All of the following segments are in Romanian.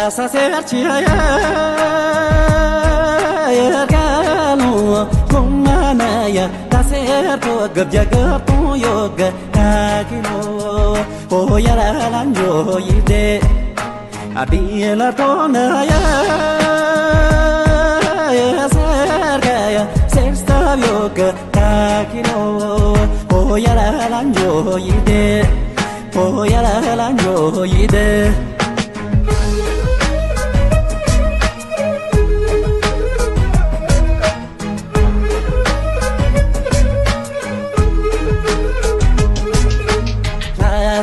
Sacertia erganu kumanaya taserto gabjaga tu yoga akino oyara lanjo yide adiela tonaya sergaya sexta yoga akino oyara lanjo yide oyara lanjo yide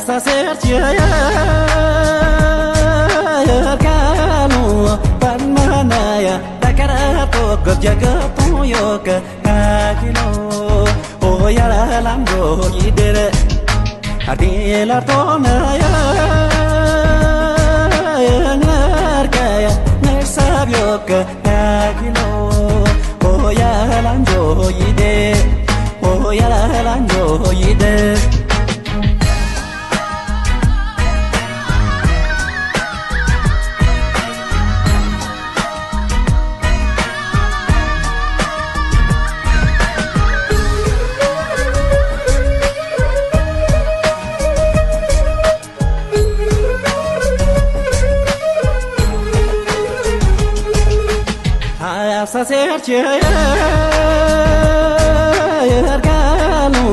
Sacertia erganu panmanaya takarato gabjaga tu yoga akino oyara lango yidere adela tonaya ngarkaya nesabyoka akino oyara lango yide oyara lango yide Sacertia erganu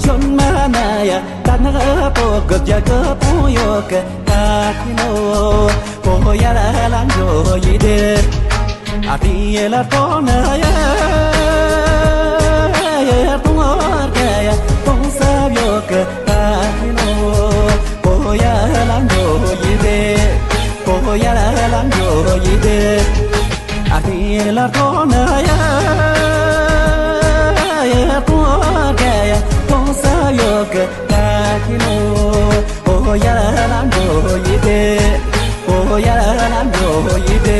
shonmanaya tanarapo gabjaga tu yoga akino oyara lanjo yide adiela tonaya ertuargaya tonsabyoga akino oyara lanjo yide oyara lanjo yide Adiela tonaya tuagaya tonsa yoga akino oyara lango yide oyara lango yide